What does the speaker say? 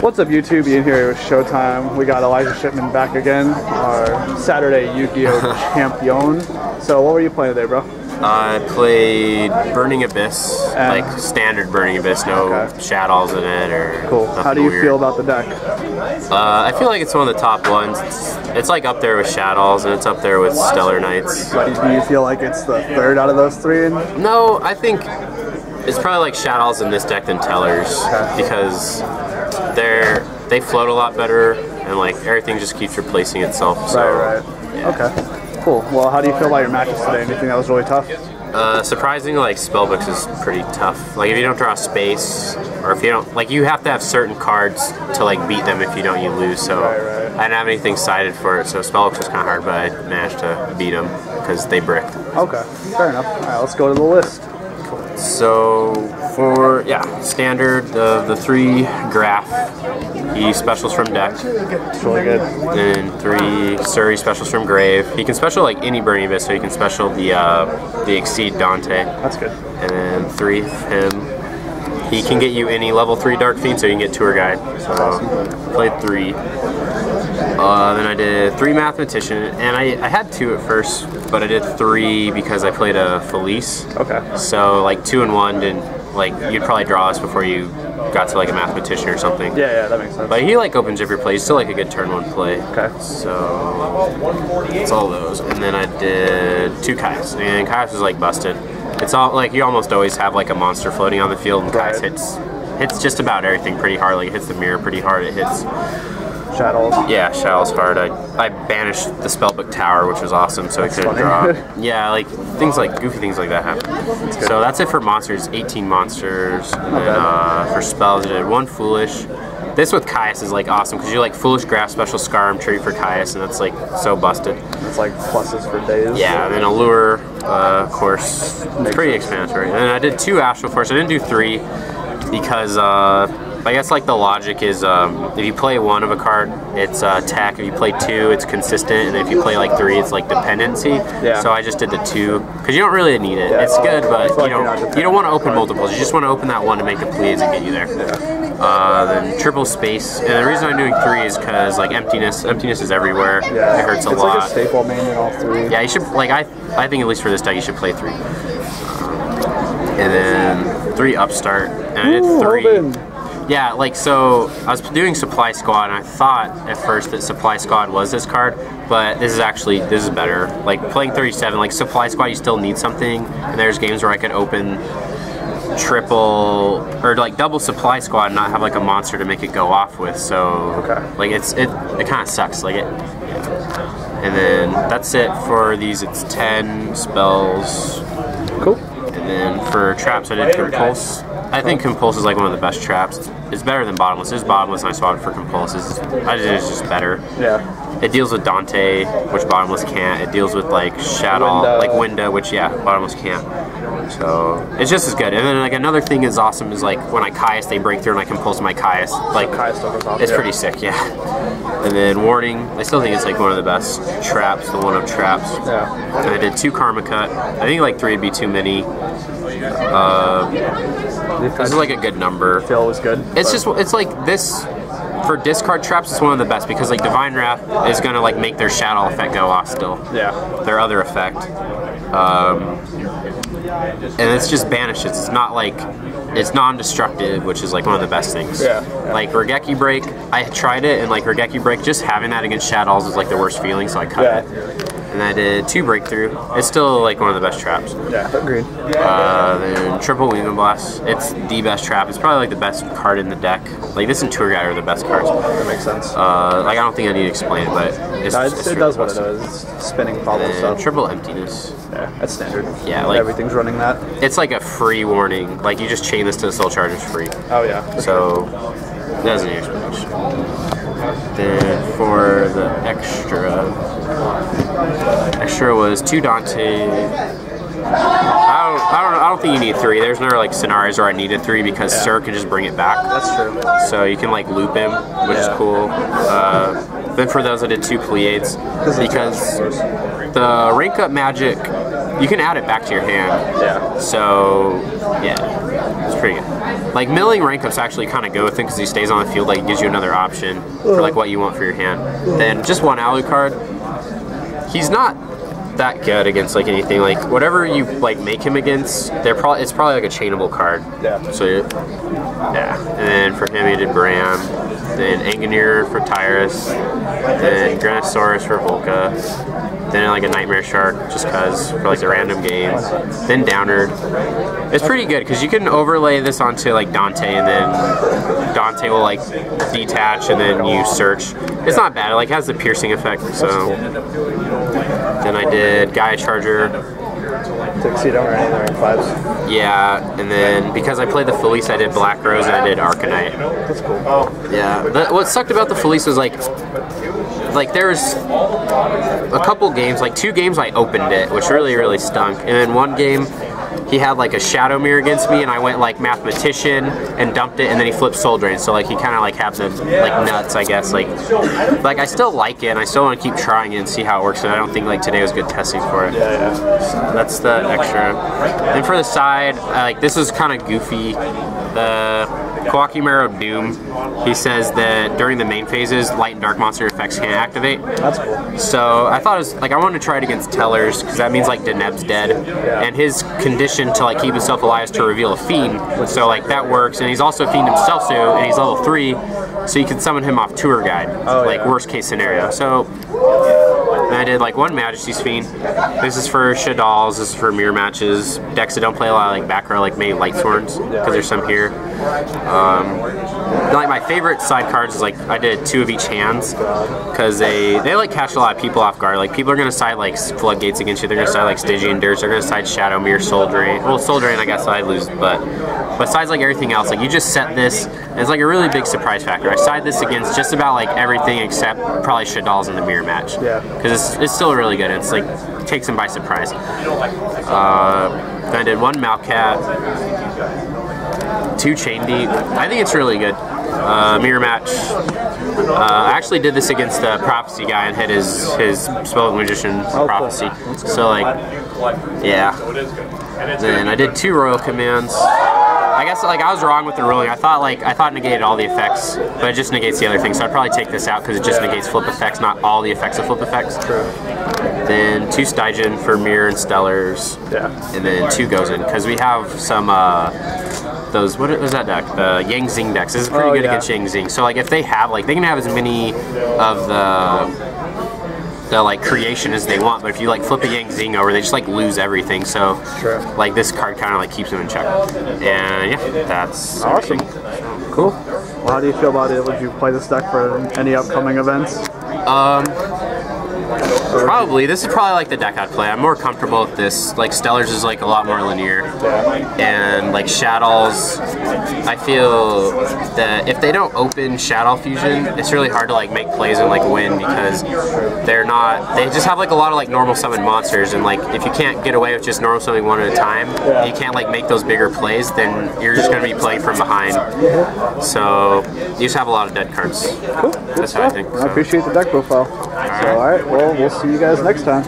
What's up, YouTube? Ian here with Showtime. We got Elijah Shipman back again, our Saturday Yu-Gi-Oh! Champion. So what were you playing today, bro? I played Burning Abyss, like standard Burning Abyss, no shadows in it or cool. How do you feel about the deck? I feel like it's one of the top ones. It's like up there with Shadows and it's up there with Stellar Knights. Do you feel like it's the third out of those three? No, I think it's probably like Shadows in this deck than Tellers because they float a lot better and like everything just keeps replacing itself. So, right. Yeah. Okay. Cool. Well, how do you feel about your matches today? Anything that was really tough? Surprisingly, like Spellbooks is pretty tough. Like if you don't draw space, or if you don't, like you have to have certain cards to like beat them. If you don't, you lose. So I didn't have anything sided for it. So Spellbooks was kind of hard, but I managed to beat them because they bricked. Okay, fair enough. All right, let's go to the list. So for standard the 3 graph, he specials from deck. It's really good. Then 3 Surrey specials from grave. He can special like any Burning Abyss, so he can special the Exceed Dante. That's good. And then 3 him. He can get you any level 3 Dark Fiend, so you can get Tour Guide. So played 3. Then I did 3 Mathematician, and I had 2 at first, but I did 3 because I played a Felice. Okay. So like 2 and 1 didn't, like you'd probably draw us before you got to like a Mathematician or something. Yeah, that makes sense. But he like opens up your play. He's still like a good turn 1 play. Okay. So it's all those, and then I did 2 Kaias, and Kaias was like busted. It's all like you almost always have like a monster floating on the field, and Kaias hits just about everything pretty hard. Like it hits the mirror pretty hard. It hits Shadows. Yeah, Shadows hard. I banished the Spellbook Tower, which was awesome, so he couldn't draw. Yeah, like things like goofy things like that happen. So that's it for monsters. 18 monsters. And for spells, I did 1 Foolish. This with Kaias is like awesome because you like Foolish Graph, Special Scarm, Tree for Kaias, and that's like so busted. It's like pluses for days. Yeah, and then Allure, of course, it's pretty explanatory. And then I did 2 Astral Force. I didn't do 3 because I guess like the logic is if you play 1 of a card, it's attack. If you play 2, it's consistent, and if you play like 3, it's like dependency. Yeah. So I just did the 2 because you don't really need it. Yeah, it's good, but you don't want to open multiples. You just want to open that 1 to make the please and get you there. Yeah. Then triple space, and the reason I'm doing 3 is because like emptiness is everywhere. Yeah. It hurts a lot. It's like a staple main in all 3. Yeah, you should like I think at least for this deck you should play 3. And then 3 Upstart, and I did 3. Open. Yeah, like so I was doing Supply Squad, and I thought at first that Supply Squad was this card, but this is better. Like playing 37, like Supply Squad, you still need something, and there's games where I could open triple or like double Supply Squad and not have like a monster to make it go off with. So like it kind of sucks. Like it. Yeah. And then that's it for these. It's 10 spells. Cool. And then for traps, I did Compulse. I think Compulse is like one of the best traps. It's better than Bottomless. It's Bottomless, and I swapped it for Compulse. It's just better. Yeah. It deals with Dante, which Bottomless can't. It deals with like Shadow, like Winda, which Bottomless can't. So it's just as good. And then like another thing is awesome is like when I Kaias, they break through and I Compulse my Kaias. Like it's pretty sick, yeah. And then Warning, I still think it's like one of the best traps, the 1-of traps. Yeah. And I did 2 Karma Cut. I think like 3 would be too many. This is like a good number. Feel was good. It's like this for discard traps. It's one of the best because like Divine Wrath is gonna like make their shadow effect go off still. Yeah. Their other effect. And it's just banishes. It's not like it's non-destructive, which is like one of the best things. Yeah. Like Regeki Break, I tried it, and like Regeki Break, just having that against Shadows is like the worst feeling, so I cut it. And I did 2 Breakthrough. It's still like one of the best traps. Yeah, agreed. Then triple Wing Blast. It's the best trap. It's probably like the best card in the deck. Like this and Tour Guide are the best cards. That makes sense. Like I don't think I need to explain it, but it does what it does. It's spinning follow stuff. Triple Emptiness. Yeah, that's standard. Yeah, like everything's running that. It's like a free warning. Like you just chain this to the Soul Charge, it's free. Oh yeah. So that doesn't need explanation. Then for the extra was 2 Dante. I don't think you need 3. There's never like scenarios where I needed 3 because Sir can just bring it back. That's true. So you can like loop him, which is cool. Then for those I did 2 Pleiades because the rank up magic you can add it back to your hand. Yeah. So, yeah, it's pretty good. Like, milling rank ups actually kind of go with it because he stays on the field, like, it gives you another option for, like, what you want for your hand. Then just one Alucard. He's not that good against, like, anything. Like, whatever you, like, make him against, it's probably, like, a chainable card. Yeah. So, yeah. And then for him, he did Bram. Then Angineer for Tyrus. Then Granosaurus for Volca. Then like a Nightmare Shark, just cause for like the random games. Then Downard. It's pretty good because you can overlay this onto like Dante, and then Dante will like detach, and then you search. It's not bad. It like has the piercing effect. So then I did Gaia Charger. Tuxedo or anything in 5s? Yeah, and then because I played the Felice, I did Black Rose and I did Arcanite. That's cool. Yeah. What sucked about the Felice was like there's a couple games, like 2 games I opened it, which really stunk, and then one game he had like a Shadow Mirror against me, and I went like Mathematician and dumped it, and then he flipped Soul Drain, so like he kind of like had the like nuts, I guess. Like I still like it, and I still want to keep trying it and see how it works, and I don't think like today was good testing for it. Yeah. So that's the extra. And for the side, like this is kind of goofy. The Kawaki Marrow Doom, he says that during the main phases, light and dark monster effects can't activate. That's cool. So I thought it was like I wanted to try it against Tellers because that means like Deneb's dead, and his condition to like keep himself alive is to reveal a fiend. So like that works, and he's also a fiend himself, so and he's level 3, so you can summon him off Tour Guide, like worst case scenario. So and I did like one Majesty's Fiend. This is for Shadalls, this is for mirror matches. Decks that don't play a lot of like back row, like maybe Light Swords, because there's some here. Like my favorite side cards is like I did 2 of each hands because they like catch a lot of people off guard. Like people are gonna side like Floodgates against you. They're gonna side like Stygian Dirge. They're gonna side Shadow Mirror, Soul Drain. Well, Soul Drain I guess I lose, but besides like everything else, like you just set this. And it's like a really big surprise factor. I side this against just about like everything except probably Shadalls in the mirror match. Yeah. Because it's still really good. It's like it takes them by surprise. Then I did 1 Malcat, 2 Chain Deep. I think it's really good. Mirror match. I actually did this against the Prophecy guy and hit his Spell of Magician Prophecy. So like, yeah. Then I did 2 Royal Commands. I guess like I was wrong with the ruling. I thought it negated all the effects, but it just negates the other things. So I'd probably take this out because it just negates flip effects, not all the effects of flip effects. True. Then 2 Stygian for Mirror and Stellars. Yeah. And then 2 Gozen because we have some those, what was that deck? The Yang Zing decks. This is pretty good against Yang Zing. So like if they have like they can have as many of the like creation as they want, but if you like flip a Yang Zing over, they just like lose everything. So like this card kind of like keeps them in check. And yeah, that's awesome. Cool. Well, how do you feel about it? Would you play this deck for any upcoming events? Probably. This is probably like the deck I'd play. I'm more comfortable with this. Like Stellars is like a lot more linear, and like Shadalls, I feel that if they don't open Shadal Fusion, it's really hard to like make plays and like win because they're not. They just have like a lot of like normal summon monsters, and like if you can't get away with just normal summoning one at a time, and you can't like make those bigger plays, then you're just gonna be playing from behind. So you just have a lot of dead cards. Cool. That's how I think. I appreciate the deck profile. So all right, well we'll see you guys next time.